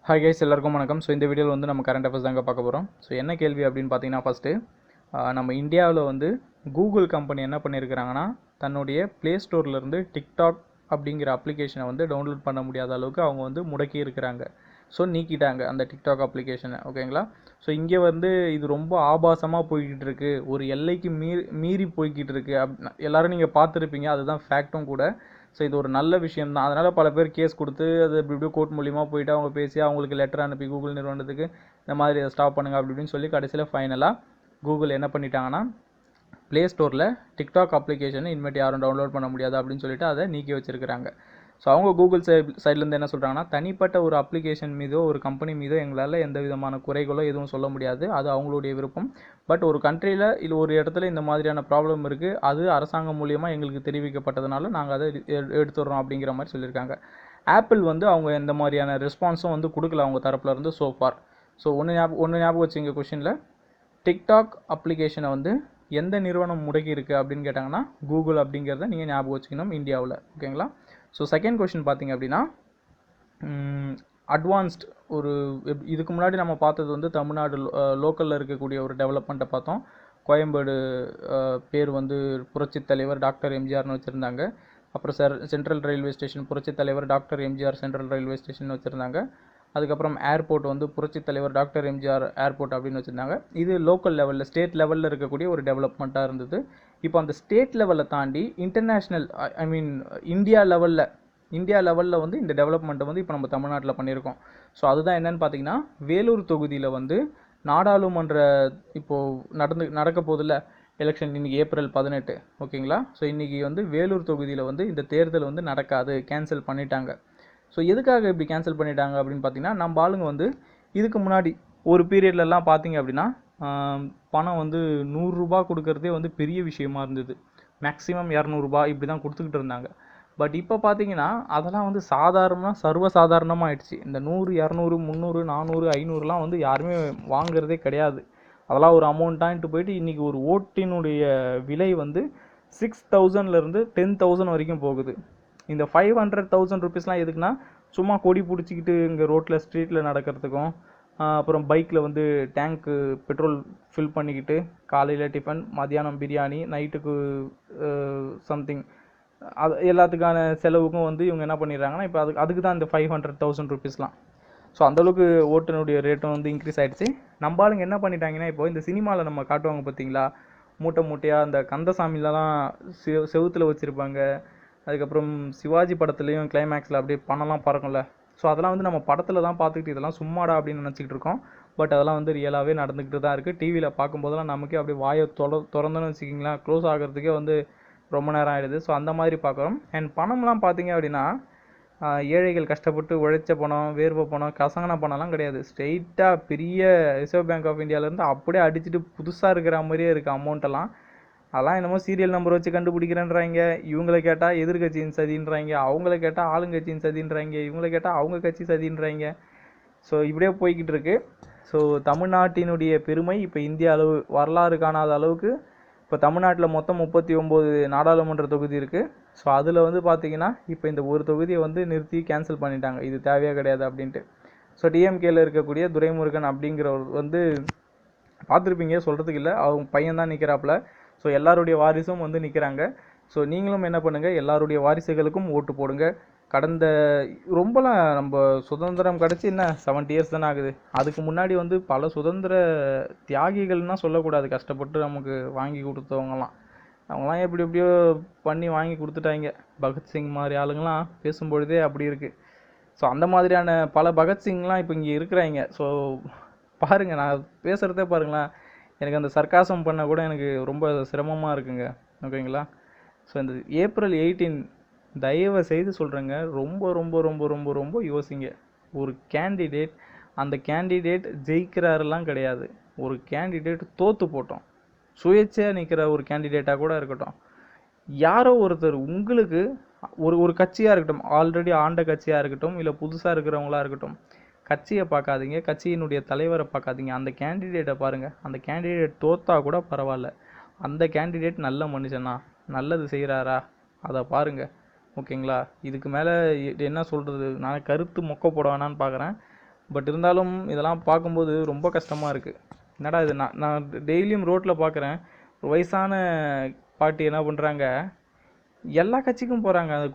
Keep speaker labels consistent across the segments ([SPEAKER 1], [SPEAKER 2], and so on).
[SPEAKER 1] Hi guys, எல்லாருக்கும் வணக்கம். So இந்த வீடியோவில் வந்து நம்ம கரண்ட் அஃபேர்ஸ் தாங்க பார்க்க போகிறோம். ஸோ என்ன கேள்வி அப்படின்னு பார்த்தீங்கன்னா, ஃபஸ்ட்டு நம்ம இந்தியாவில் வந்து கூகுள் கம்பெனி என்ன பண்ணியிருக்கிறாங்கன்னா, தன்னுடைய ப்ளே ஸ்டோர்லேருந்து டிக்டாக் அப்படிங்கிற அப்ளிகேஷனை வந்து டவுன்லோட் பண்ண முடியாத அளவுக்கு அவங்க வந்து முடக்கி இருக்கிறாங்க. ஸோ நீக்கிட்டாங்க அந்த டிக்டாக் அப்ளிகேஷனை. ஓகேங்களா? ஸோ இங்கே வந்து இது ரொம்ப ஆபாசமாக போய்கிட்டு இருக்கு, ஒரு எல்லைக்கு மீறி போய்கிட்டு இருக்கு. எல்லாரும் நீங்கள் பார்த்துருப்பீங்க, அதுதான் ஃபேக்டும் கூட. ஸோ இது ஒரு நல்ல விஷயம் தான். அதனால் பல பேர் கேஸ் கொடுத்து அது இப்படி கோர்ட் மூலியமாக போயிட்டு அவங்க பேசி அவங்களுக்கு லெட்டர் அனுப்பி கூகுள் நிறுவனத்துக்கு இந்த மாதிரி இதை ஸ்டாப் பண்ணுங்க அப்படி இப்படின்னு சொல்லி கடைசியில் ஃபைனலாக கூகுள் என்ன பண்ணிட்டாங்கன்னா, ப்ளே ஸ்டோரில் டிக்டாக் அப்ளிகேஷனை இனிமேட்டு யாரும் டவுன்லோட் பண்ண முடியாது அப்படின்னு சொல்லிட்டு அதை நீக்கி வச்சிருக்கிறாங்க. ஸோ அவங்க கூகுள் சைட்லேருந்து என்ன சொல்கிறாங்கன்னா, தனிப்பட்ட ஒரு அப்ளிகேஷன் மீதோ ஒரு கம்பெனி மீதோ எங்களால் எந்த விதமான குறைகளோ எதுவும் சொல்ல முடியாது, அது அவங்களுடைய விருப்பம். பட் ஒரு கண்ட்ரியில் இல்லை ஒரு இடத்துல இந்த மாதிரியான ப்ராப்ளம் இருக்குது, அது அரசாங்கம் மூலியமாக எங்களுக்கு தெரிவிக்கப்பட்டதுனால நாங்கள் அதை எடுத்துடுறோம் அப்படிங்கிற மாதிரி சொல்லியிருக்காங்க. ஆப்பிள் வந்து அவங்க எந்த மாதிரியான ரெஸ்பான்ஸும் வந்து கொடுக்கல அவங்க தரப்புல இருந்து ஸோ ஃபார். ஸோ ஒன்று ஞாபகம் வச்சுங்க, கொஷினில் டிக்டாக் அப்ளிகேஷனை வந்து எந்த நிறுவனம் முடக்கி இருக்குது அப்படின்னு கேட்டாங்கன்னா கூகுள் அப்படிங்கிறத நீங்கள் ஞாபகம் வச்சுக்கணும் இந்தியாவில். ஓகேங்களா? ஸோ செகண்ட் கொஷின் பார்த்தீங்க அப்படின்னா, அட்வான்ஸ்ட் ஒரு இதுக்கு முன்னாடி நம்ம பார்த்தது வந்து தமிழ்நாடு லோக்கலில் இருக்கக்கூடிய ஒரு டெவலப்மெண்ட்டை பார்த்தோம். கோயம்பேடு பேர் வந்து புரட்சித் தலைவர் டாக்டர் எம்ஜிஆர்னு வச்சுருந்தாங்க. அப்புறம் சென்ட்ரல் ரயில்வே ஸ்டேஷன் புரட்சித் தலைவர் doctor MGR central railway station வச்சுருந்தாங்க. அதுக்கப்புறம் ஏர்போர்ட் வந்து புரட்சித் தலைவர் டாக்டர் எம்ஜிஆர் ஏர்போர்ட் அப்படின்னு வச்சுருந்தாங்க. இது லோக்கல் லெவலில் ஸ்டேட் லெவலில் இருக்கக்கூடிய ஒரு டெவலப்மெண்ட்டாக இருந்தது. இப்போ அந்த ஸ்டேட் லெவலில் தாண்டி இன்டர்நேஷ்னல் இந்தியா லெவலில் வந்து இந்த டெவலப்மெண்ட்டை வந்து இப்போ நம்ம தமிழ்நாட்டில் பண்ணியிருக்கோம். ஸோ அதுதான் என்னென்னு பார்த்தீங்கன்னா, வேலூர் தொகுதியில் வந்து நாடாளுமன்ற இப்போது நடக்க போதில்ல எலெக்ஷன், இன்றைக்கி ஏப்ரல் 18. ஓகேங்களா? ஸோ இன்றைக்கி வந்து வேலூர் தொகுதியில் வந்து இந்த தேர்தல் வந்து நடக்காது, கேன்சல் பண்ணிட்டாங்க. ஸோ எதுக்காக இப்படி கேன்சல் பண்ணிட்டாங்க அப்படின்னு பார்த்தீங்கன்னா, நம்ம ஆளுங்க வந்து இதுக்கு முன்னாடி ஒரு பீரியட்லலாம் பார்த்தீங்க அப்படின்னா பணம் வந்து 100 ரூபா கொடுக்கறதே வந்து பெரிய விஷயமா இருந்தது. மேக்ஸிமம் 200 ரூபா இப்படி தான் கொடுத்துக்கிட்டு இருந்தாங்க. பட் இப்போ பார்த்தீங்கன்னா அதெல்லாம் வந்து சர்வசாதாரணமாக ஆயிடுச்சு. இந்த 100, 200, 300, 400, 500லாம் வந்து யாருமே வாங்குறதே கிடையாது. அதெல்லாம் ஒரு அமௌண்ட்டான்ட்டு போயிட்டு இன்றைக்கி ஒரு ஓட்டினுடைய விலை வந்து 6000லேருந்து 10,000 வரைக்கும் போகுது. இந்த 500,000 ருபீஸ்லாம் எதுக்குன்னா, சும்மா கொடி பிடிச்சிக்கிட்டு இங்கே ரோட்டில் ஸ்ட்ரீட்டில் நடக்கிறதுக்கும், அப்புறம் பைக்கில் வந்து டேங்க்கு பெட்ரோல் ஃபில் பண்ணிக்கிட்டு காலையில் டிஃபன், மதியானம் பிரியாணி, நைட்டுக்கு சம்திங், அது எல்லாத்துக்கான செலவுக்கும் வந்து இவங்க என்ன பண்ணிடுறாங்கன்னா இப்போ அதுக்கு தான் இந்த 500,000 ருபீஸ்லாம். ஸோ அந்தளவுக்கு ஓட்டுனுடைய ரேட்டும் வந்து இன்க்ரீஸ் ஆகிடுச்சு. நம்ம ஆளுங்க என்ன பண்ணிட்டாங்கன்னா, இப்போ இந்த சினிமாவில் நம்ம காட்டுவாங்க பார்த்தீங்களா, மூட்டை மூட்டையாக அந்த கந்தசாமிலலாம் செவுத்தில் வச்சுருப்பாங்க. அதுக்கப்புறம் சிவாஜி படத்துலேயும் கிளைமேக்ஸில் அப்படியே பணம்லாம் பறக்கும்ல. ஸோ அதெல்லாம் வந்து நம்ம படத்தில் தான் பார்த்துக்கிட்டு இதெல்லாம் சும்மாடா அப்படின்னு நினச்சிக்கிட்டு இருக்கோம். பட் அதெல்லாம் வந்து ரியலாகவே நடந்துக்கிட்டு தான் இருக்குது. டிவியில் பார்க்கும்போதெல்லாம் நமக்கே அப்படியே வாயை திறந்தோன்னு வச்சுக்கிங்களேன், க்ளோஸ் ஆகிறதுக்கே வந்து ரொம்ப நேரம் ஆகிடுது. ஸோ அந்த மாதிரி பார்க்குறோம். அண்ட் பணம்லாம் பார்த்தீங்க அப்படின்னா, ஏழைகள் கஷ்டப்பட்டு உழைச்ச பணம், வேர்வை பணம், கசங்கின பணம்லாம் கிடையாது. ஸ்ட்ரெயிட்டாக பெரிய ரிசர்வ் பேங்க் ஆஃப் இந்தியாவிலேருந்து அப்படியே அடிச்சுட்டு புதுசாக இருக்கிற மாதிரியே இருக்குது அமௌண்ட்டெல்லாம். அதெல்லாம் என்னமோ சீரியல் நம்பர் வச்சு கண்டுபிடிக்கிறேன்றாங்க. இவங்களை கேட்டால் எதிர்கட்சியின் சதின்றாங்க, அவங்கள கேட்டால் ஆளுங்கட்சியின் சதின்றாங்க, இவங்களை கேட்டால் அவங்க கட்சி சதின்றாங்க. ஸோ இப்படியே போய்கிட்டு இருக்கு. ஸோ தமிழ்நாட்டினுடைய பெருமை இப்போ இந்திய அளவு வரலாறு காணாத அளவுக்கு இப்போ தமிழ்நாட்டில் மொத்தம் 39 நாடாளுமன்ற தொகுதி இருக்குது. ஸோ அதில் வந்து பார்த்திங்கன்னா இப்போ இந்த ஒரு தொகுதியை வந்து நிறுத்தி கேன்சல் பண்ணிட்டாங்க, இது தேவையாக கிடையாது அப்படின்ட்டு. ஸோ டிஎம்கேல இருக்கக்கூடிய துரைமுருகன் அப்படிங்கிறவர் வந்து பார்த்துருப்பீங்க, சொல்கிறதுக்கு இல்லை, அவங்க பையன் தான் நிற்கிறாப்புல. ஸோ எல்லாருடைய வாரிசும் வந்து நிற்கிறாங்க. ஸோ நீங்களும் என்ன பண்ணுங்கள், எல்லாருடைய வாரிசுகளுக்கும் ஓட்டு போடுங்க. கடந்த ரொம்பலாம் நம்ம சுதந்திரம் கிடச்சி என்ன 70 இயர்ஸ் தானே ஆகுது. அதுக்கு முன்னாடி வந்து பல சுதந்திர தியாகிகள்னால் சொல்லக்கூடாது, கஷ்டப்பட்டு நமக்கு வாங்கி கொடுத்தவங்கலாம். அவங்களாம் எப்படியோ பண்ணி வாங்கி கொடுத்துட்டாங்க. பகத்சிங் மாதிரி ஆளுங்களாம் பேசும்பொழுதே அப்படி இருக்குது. ஸோ அந்த மாதிரியான பல பகத்சிங்லாம் இப்போ இங்கே இருக்கிறாங்க. ஸோ பாருங்கள், நான் பேசுகிறதே பாருங்களேன், எனக்கு அந்த சர்க்காசம் பண்ண கூட எனக்கு ரொம்ப சிரமமாக இருக்குங்க. ஓகேங்களா? ஸோ இந்த ஏப்ரல் 18 தயவு செய்து சொல்கிறேங்க, ரொம்ப ரொம்ப ரொம்ப ரொம்ப ரொம்ப யோசிங்க. ஒரு கேண்டிடேட், அந்த கேண்டிடேட் ஜெயிக்கிறாரெல்லாம் கிடையாது. ஒரு கேண்டிடேட் தோற்று போட்டோம், சுயேட்சையாக நிற்கிற ஒரு கேண்டிடேட்டாக கூட இருக்கட்டும், யாரோ ஒருத்தர் உங்களுக்கு ஒரு கட்சியாக இருக்கட்டும், ஆல்ரெடி ஆண்ட கட்சியாக இருக்கட்டும், இல்லை புதுசாக இருக்கிறவங்களா இருக்கட்டும், கட்சியை பார்க்காதீங்க, கட்சியினுடைய தலைவரை பார்க்காதீங்க, அந்த கேண்டிடேட்டை பாருங்கள். அந்த கேண்டிடேட் தோற்றா கூட பரவாயில்ல, அந்த கேண்டிடேட் நல்ல மனுஷனா, நல்லது செய்கிறாரா, அதை பாருங்கள். ஓகேங்களா? இதுக்கு மேலே என்ன சொல்கிறது, நான் கருத்து மொக்க போட வேணான்னு பார்க்குறேன். பட் இருந்தாலும் இதெல்லாம் பார்க்கும்போது ரொம்ப கஷ்டமாக இருக்குது. என்னடா இது, நான் டெய்லியும் ரோட்டில் பார்க்குறேன், வயசான பாட்டி என்ன பண்ணுறாங்க, எல்லா கட்சிக்கும் போகிறாங்க அந்த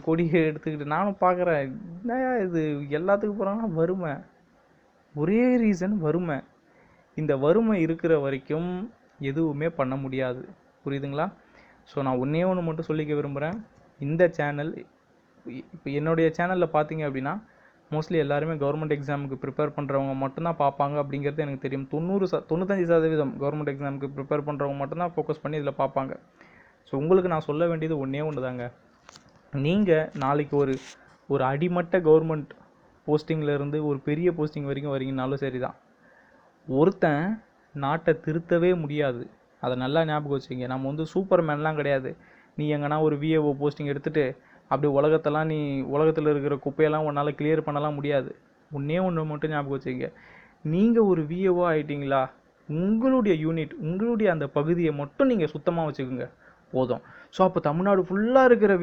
[SPEAKER 1] கொடியை எடுத்துக்கிட்டு. நானும் பார்க்குறேன், என்னையா இது எல்லாத்துக்கும் போகிறாங்கன்னா வறுமை, ஒரே ரீசன் வறுமை. இந்த வறுமை இருக்கிற வரைக்கும் எதுவுமே பண்ண முடியாது, புரியுதுங்களா? ஸோ நான் ஒன்றே ஒன்று மட்டும் சொல்லிக்க விரும்புகிறேன். இந்த சேனல், இப்போ என்னுடைய சேனலில் பார்த்தீங்க அப்படின்னா மோஸ்ட்லி எல்லாருமே கவர்மெண்ட் எக்ஸாமுக்கு ப்ரிப்பேர் பண்ணுறவங்க மட்டும்தான் பார்ப்பாங்க அப்படிங்கிறது எனக்கு தெரியும். 95% கவர்மெண்ட் எக்ஸாமுக்கு ப்ரிப்பேர் பண்ணுறவங்க மட்டும்தான் ஃபோக்கஸ் பண்ணி இதில் பார்ப்பாங்க. ஸோ உங்களுக்கு நான் சொல்ல வேண்டியது ஒன்றே ஒன்று தாங்க. நீங்கள் நாளைக்கு ஒரு அடிமட்ட கவர்மெண்ட் போஸ்டிங்கில் ஒரு பெரிய போஸ்டிங் வரைக்கும் வரீங்கனாலும் சரி தான், ஒருத்தன் நாட்டை திருத்தவே முடியாது. அதை நல்லா ஞாபகம் வச்சுக்கிங்க. நம்ம சூப்பர் மேன்லாம் கிடையாது. நீ எங்கன்னா ஒரு விஏஓ போஸ்டிங் எடுத்துகிட்டு அப்படி உலகத்தில் இருக்கிற குப்பையெல்லாம் உன்னால் கிளியர் பண்ணலாம் முடியாது. ஒன்றே ஒன்று மட்டும் ஞாபகம் வச்சுக்கிங்க. நீங்கள் ஒரு விஏஓ ஆகிட்டீங்களா, உங்களுடைய யூனிட், உங்களுடைய அந்த பகுதியை மட்டும் நீங்கள் சுத்தமாக வச்சுக்கோங்க, போதும். ஸோ அப்போ தமிழ்நாடு ஃபுல்லாக இருக்கிற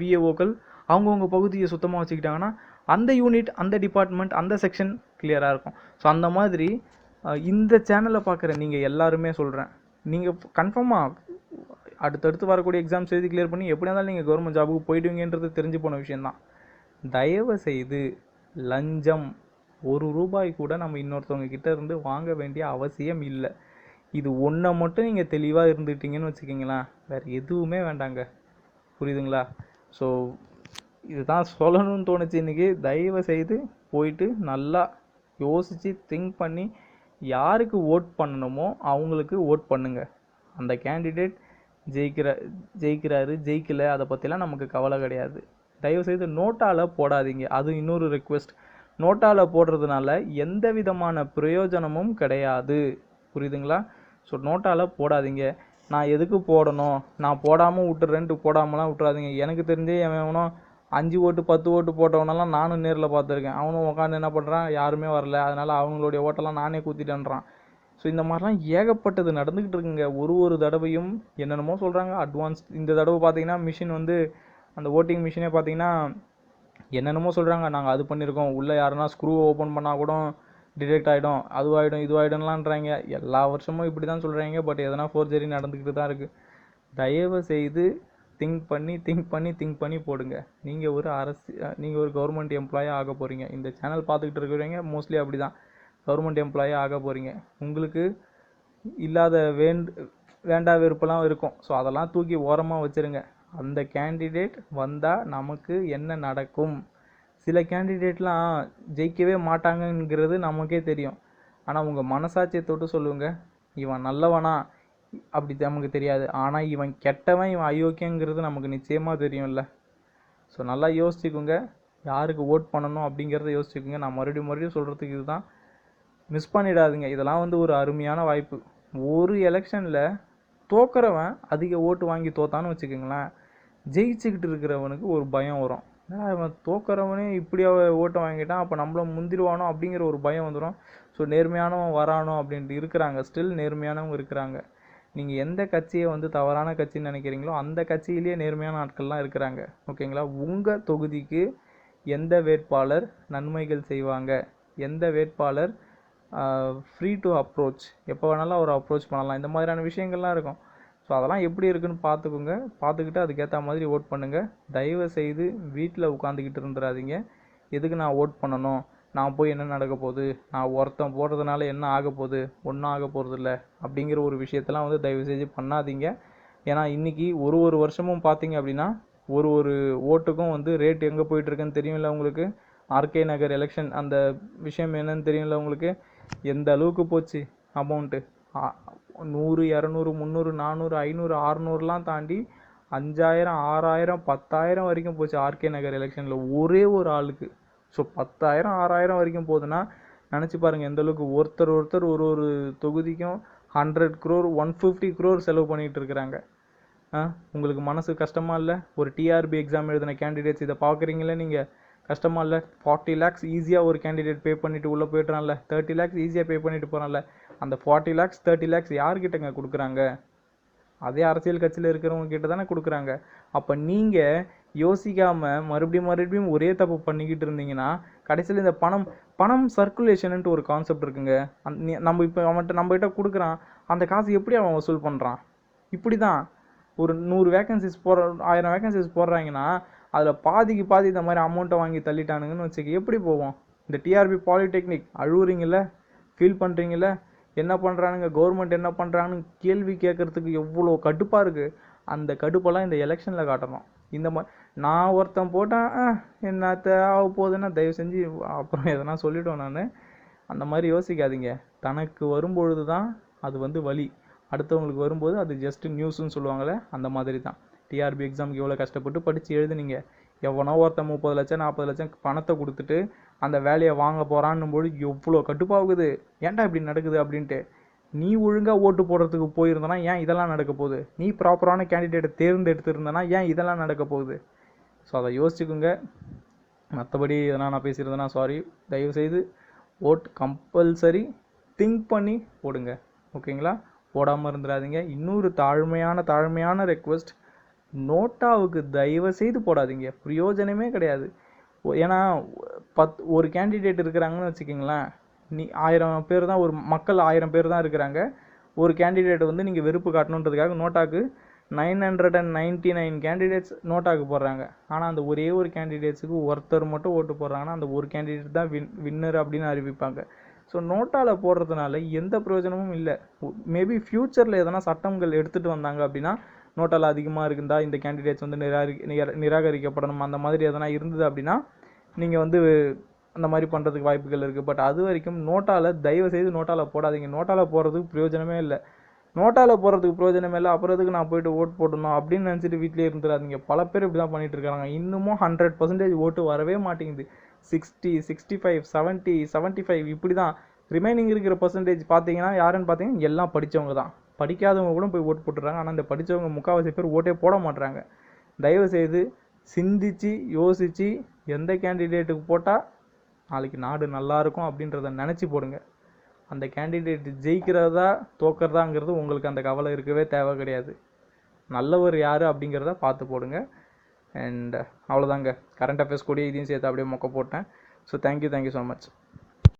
[SPEAKER 1] விஏஓக்கள் அவங்கவுங்க பகுதியை சுத்தமாக வச்சுக்கிட்டாங்கன்னா அந்த யூனிட், அந்த டிபார்ட்மெண்ட், அந்த செக்ஷன் கிளியராக இருக்கும். ஸோ அந்த மாதிரி இந்த சேனலை பார்க்குற நீங்கள் எல்லாருமே சொல்கிறேன், நீங்கள் கன்ஃபார்மாக அடுத்தடுத்து வரக்கூடிய எக்ஸாம்ஸ் எழுதி கிளியர் பண்ணி எப்படி இருந்தாலும் நீங்கள் கவர்மெண்ட் ஜாபுக்கு போயிடுவீங்கன்றது தெரிஞ்சு போன விஷயந்தான். தயவு செய்து லஞ்சம் 1 ரூபாய் கூட நம்ம இன்னொருத்தவங்க கிட்ட இருந்து வாங்க வேண்டிய அவசியம் இல்லை. இது ஒன்றை மட்டும் நீங்கள் தெளிவாக இருந்துட்டீங்கன்னு வச்சுக்கிங்களேன், வேறு எதுவுமே வேண்டாங்க, புரியுதுங்களா? ஸோ இதுதான் சொல்லணும்னு தோணுச்சு இன்றைக்கி. தயவு செய்து போயிட்டு நல்லா யோசித்து திங்க் பண்ணி யாருக்கு ஓட் பண்ணணுமோ அவங்களுக்கு ஓட் பண்ணுங்கள். அந்த கேண்டிடேட் ஜெயிக்கிறாரு ஜெயிக்கலை அதை பற்றிலாம் நமக்கு கவலை கிடையாது. தயவுசெய்து நோட்டால் போடாதீங்க. அது இன்னொரு ரெக்வெஸ்ட். நோட்டால் போடுறதுனால எந்த விதமான பிரயோஜனமும் கிடையாது, புரியுதுங்களா? ஸோ நோட்டால் போடாதீங்க. நான் எதுக்கு போடணும், நான் போடாமல் விட்டுறேன்ட்டு போடாமலாம் விட்டுறாதீங்க. எனக்கு தெரிஞ்சே எவனோ 5 ஓட்டு 10 ஓட்டு போட்டவனெல்லாம் நானும் நேரில் பார்த்துருக்கேன். அவனும் உட்காந்து என்ன பண்ணுறான், யாருமே வரல, அதனால் அவங்களுடைய ஓட்டெல்லாம் நானே குத்திட்டேன்றான். ஸோ இந்த மாதிரிலாம் ஏகப்பட்டது நடந்துக்கிட்டு இருக்குங்க. ஒரு தடவையும் என்னென்னமோ சொல்கிறாங்க அட்வான்ஸ். இந்த தடவை பார்த்தீங்கன்னா மிஷின் அந்த ஓட்டிங் மிஷினே பார்த்தீங்கன்னா என்னென்னமோ சொல்கிறாங்க, நாங்கள் அது பண்ணியிருக்கோம், உள்ளே யாருன்னா ஸ்க்ரூவை ஓப்பன் பண்ணால் கூட டிடெக்ட் ஆகிடும், அதுவாகிடும் இதுவாகிடும்லான்றாங்க. எல்லா வருஷமும் இப்படி தான் சொல்கிறாங்க. பட் எதனா ஃபோர்ஜரி நடந்துக்கிட்டு தான் இருக்குது. தயவு செய்து திங்க் பண்ணி போடுங்க. நீங்கள் ஒரு கவர்மெண்ட் எம்ப்ளாயாக ஆக போகிறீங்க. இந்த சேனல் பார்த்துக்கிட்டு இருக்கிறவங்க மோஸ்ட்லி அப்படி தான் கவர்மெண்ட் எம்ப்ளாயாக ஆக போகிறீங்க. உங்களுக்கு இல்லாத வேண்டா வெறுப்பெல்லாம் இருக்கும். ஸோ அதெல்லாம் தூக்கி ஓரமாக வச்சுருங்க. அந்த கேண்டிடேட் வந்தால் நமக்கு என்ன நடக்கும்? சில கேண்டிடேட்லாம் ஜெயிக்கவே மாட்டாங்கங்கிறது நமக்கே தெரியும். ஆனால் உங்கள் மனசாட்சியை தொட்டு சொல்லுங்க, இவன் நல்லவனா அப்படி நமக்கு தெரியாது. ஆனால் இவன் கெட்டவன், இவன் அயோக்கியங்கிறது நமக்கு நிச்சயமாக தெரியும்ல. ஸோ நல்லா யோசிச்சுக்கோங்க, யாருக்கு ஓட் பண்ணணும் அப்படிங்கிறத யோசிச்சுக்கோங்க. நான் மறுபடியும் சொல்கிறதுக்கு இதுதான், மிஸ் பண்ணிடாதீங்க. இதெல்லாம் ஒரு அருமையான வாய்ப்பு. ஒரு எலெக்ஷனில் தோக்கிறவன் அதிக ஓட்டு வாங்கி தோத்தான்னு வச்சுக்கோங்களேன், ஜெயிச்சுக்கிட்டு இருக்கிறவனுக்கு ஒரு பயம் வரும். ஏன்னா அவன் தோக்கிறவனே இப்படியா ஓட்டை வாங்கிட்டான், அப்போ நம்மள முந்திருவானோ அப்படிங்கிற ஒரு பயம் வந்துடும். ஸோ நேர்மையானவன் வரானோ அப்படின்ட்டு இருக்கிறாங்க, ஸ்டில் நேர்மையானவங்க இருக்கிறாங்க. நீங்கள் எந்த கட்சியை தவறான கட்சின்னு நினைக்கிறீங்களோ அந்த கட்சியிலேயே நேர்மையான ஆட்கள்லாம் இருக்கிறாங்க, ஓகேங்களா? உங்கள் தொகுதிக்கு எந்த வேட்பாளர் நன்மைகள் செய்வாங்க, எந்த வேட்பாளர் ஃப்ரீ டு அப்ரோச், எப்போ வேணாலும் அவர் அப்ரோச் பண்ணலாம், இந்த மாதிரியான விஷயங்கள்லாம் இருக்கும். ஸோ அதெல்லாம் எப்படி இருக்குன்னு பார்த்துக்குங்க. பார்த்துக்கிட்டு அதுக்கேற்ற மாதிரி ஓட் பண்ணுங்கள். தயவு செய்து வீட்டில் உட்காந்துக்கிட்டு இருந்துடாதீங்க. எதுக்கு நான் ஓட் பண்ணணும், நான் போய் என்ன நடக்க போகுது, நான் ஒருத்தன் போடுறதுனால என்ன ஆக போகுது, ஒன்றும் ஆக போகிறது இல்லை அப்படிங்கிற ஒரு விஷயத்தெல்லாம் தயவு செஞ்சு பண்ணாதீங்க. ஏன்னா இன்றைக்கி ஒரு வருஷமும் பார்த்தீங்க அப்படின்னா ஒரு ஓட்டுக்கும் ரேட் எங்கே போயிட்டுருக்குன்னு தெரியும்ல உங்களுக்கு. ஆர்கே நகர் எலெக்ஷன் அந்த விஷயம் என்னன்னு தெரியும்ல உங்களுக்கு, எந்த அளவுக்கு போச்சு அமௌண்ட்டு. 100 200 300 400 500 600லாம் தாண்டி 5000 6000 10,000 வரைக்கும் போச்சு ஆர்கே நகர் எலெக்ஷனில் ஒரே ஒரு ஆளுக்கு. ஸோ 10,000 6000 வரைக்கும் போகுதுன்னா நினச்சி பாருங்கள் எந்த அளவுக்கு ஒருத்தர் ஒரு தொகுதிக்கும் 100 crore 150 crore செலவு பண்ணிகிட்டு இருக்கிறாங்க. உங்களுக்கு மனசு கஷ்டமாக இல்லை? ஒரு டிஆர்பி எக்ஸாம் எழுதின கேண்டிடேட்ஸ் இதை பார்க்குறீங்களே நீங்கள், கஷ்டமாக இல்லை? 40 lakhs ஈஸியாக ஒரு கேண்டிடேட் பே பண்ணிவிட்டு உள்ளே போய்ட்றான்ல, 30 lakhs ஈஸியாக பே பண்ணிட்டு போகிறான்ல. அந்த 40 lakhs 30 lakhs யார்கிட்டங்க கொடுக்குறாங்க? அதே அரசியல் கட்சியில் இருக்கிறவங்க கிட்ட தானே கொடுக்குறாங்க. அப்போ நீங்கள் யோசிக்காமல் மறுபடியும் ஒரே தப்பு பண்ணிக்கிட்டு இருந்தீங்கன்னா கடைசியில் இந்த பணம் சர்க்குலேஷன்ட்டு ஒரு கான்செப்ட் இருக்குங்க. நம்ம இப்போ நம்மகிட்ட கொடுக்குறான், அந்த காசு எப்படி அவன் வசூல் பண்ணுறான்? இப்படி தான் ஒரு 100 வேகன்சிஸ் 1000 வேகன்சிஸ் போடுறாங்கன்னா அதில் பாதிக்கு பாதி இந்த மாதிரி அமௌண்ட்டை வாங்கி தள்ளிட்டானுங்கன்னு வச்சுக்க எப்படி போவோம்? இந்த டிஆர்பி பாலிடெக்னிக் அழுவுறீங்கள, ஃபீல் பண்ணுறீங்கள, என்ன பண்ணுறானுங்க, கவர்மெண்ட் என்ன பண்ணுறாங்கன்னு கேள்வி கேட்குறதுக்கு எவ்வளோ கடுப்பாக இருக்குது. அந்த கடுப்பெல்லாம் இந்த எலெக்ஷனில் காட்டணும். இந்த மாதிரி நான் ஒருத்தன் போட்டேன் என்னத்த ஆக போகுதுன்னா தயவு செஞ்சு அப்புறம் எதனா சொல்லிவிடுவேன் நான். அந்த மாதிரி யோசிக்காதீங்க. தனக்கு வரும்பொழுது தான் அது வலி, அடுத்தவங்களுக்கு வரும்போது அது ஜஸ்ட் நியூஸ்ன்னு சொல்லுவாங்களே, அந்த மாதிரி தான். டிஆர்பி எக்ஸாமுக்கு எவ்வளோ கஷ்டப்பட்டு படித்து எழுதுனீங்க, எவனோ ஒருத்தன் 30 லட்சம் 40 லட்சம் பணத்தை கொடுத்துட்டு அந்த வேலையை வாங்க போகிறான்னும்போது எவ்வளோ கடுப்பாகுது. ஏன்டா இப்படி நடக்குது அப்படின்ட்டு. நீ ஒழுங்காக ஓட்டு போடுறதுக்கு போயிருந்தனா ஏன் இதெல்லாம் நடக்க போகுது? நீ ப்ராப்பரான கேண்டிடேட்டை தேர்ந்தெடுத்துருந்தனா ஏன் இதெல்லாம் நடக்க போகுது? ஸோ அதை யோசிச்சுக்குங்க. மற்றபடி எதனா நான் பேசியிருந்தேன்னா சாரி. தயவுசெய்து ஓட் கம்பல்சரி திங்க் பண்ணி போடுங்க, ஓகேங்களா? போடாமல் இருந்துடாதீங்க. இன்னொரு தாழ்மையான ரெக்வெஸ்ட், நோட்டாவுக்கு தயவு செய்து போடாதீங்க, பிரயோஜனமே கிடையாது. ஏன்னா ஒரு கேண்டிடேட் இருக்கிறாங்கன்னு வச்சுக்கிங்களேன், நீ 1000 பேர் தான், ஒரு மக்கள் 1000 பேர் தான் இருக்கிறாங்க. ஒரு கேண்டிடேட் நீங்கள் வெறுப்பு காட்டணுன்றதுக்காக நோட்டாக்கு 999 கேண்டிடேட்ஸ் நோட்டாக்கு போடுறாங்க. ஆனால் அந்த ஒரே ஒரு கேண்டிடேட்ஸுக்கு ஒருத்தர் மட்டும் ஓட்டு போடுறாங்கன்னா அந்த ஒரு கேண்டிடேட் தான் வின்னர் அப்படின்னு அறிவிப்பாங்க. ஸோ நோட்டாவில் போடுறதுனால எந்த பிரயோஜனமும் இல்லை. மேபி ஃப்யூச்சரில் எதனா சட்டங்கள் எடுத்துகிட்டு வந்தாங்க அப்படின்னா, நோட்டால் அதிகமாக இருக்குந்தா இந்த கேண்டிடேட்ஸ் நிராகரிக்கப்படணும் அந்த மாதிரி எதனா இருந்தது அப்படின்னா நீங்கள் அந்த மாதிரி பண்ணுறதுக்கு வாய்ப்புகள் இருக்குது. பட் அது வரைக்கும் தயவு செய்து நோட்டாவில் போடாதீங்க. நோட்டாவில் போடுறதுக்கு பிரயோஜனமே இல்லை. நோட்டாவில் போடுறதுக்கு பிரயோஜனமே இல்லை, அப்புறத்துக்கு நான் போய்ட்டு ஓட்டு போடணும் அப்படின்னு நினச்சிட்டு வீட்டிலே இருந்துடாதீங்க. பல பேர் இப்படி தான் பண்ணிகிட்டு இருக்காங்க. இன்னமும் 100% ஓட்டு வரவே மாட்டேங்குது. 60, 65, 70, 75 இப்படி தான். ரிமைனிங் இருக்கிற பர்சன்டேஜ் பார்த்தீங்கன்னா யாருன்னு பார்த்தீங்கன்னா எல்லாம் படித்தவங்க தான். படிக்காதவங்க கூட போய் ஓட்டு போட்டுறாங்க. ஆனால் இந்த படித்தவங்க முக்கால்வாசி பேர் ஓட்டே போட மாட்டுறாங்க. தயவுசெய்து சிந்திச்சு யோசித்து எந்த கேண்டிடேட்டுக்கு போட்டால் நாளைக்கு நாடு நல்லாயிருக்கும் அப்படின்றத நினச்சி போடுங்க. அந்த கேண்டிடேட் ஜெயிக்கிறதா தோக்கிறதாங்கிறது உங்களுக்கு அந்த கவலை இருக்கவே தேவை கிடையாது. நல்லவர் யார் அப்படிங்கிறத பார்த்து போடுங்க. அண்ட் அவ்வளோதாங்க. கரண்ட் அஃபேர்ஸ் கூட இதையும் சேர்த்து அப்படியே மொக்க போட்டேன். So thank you so much.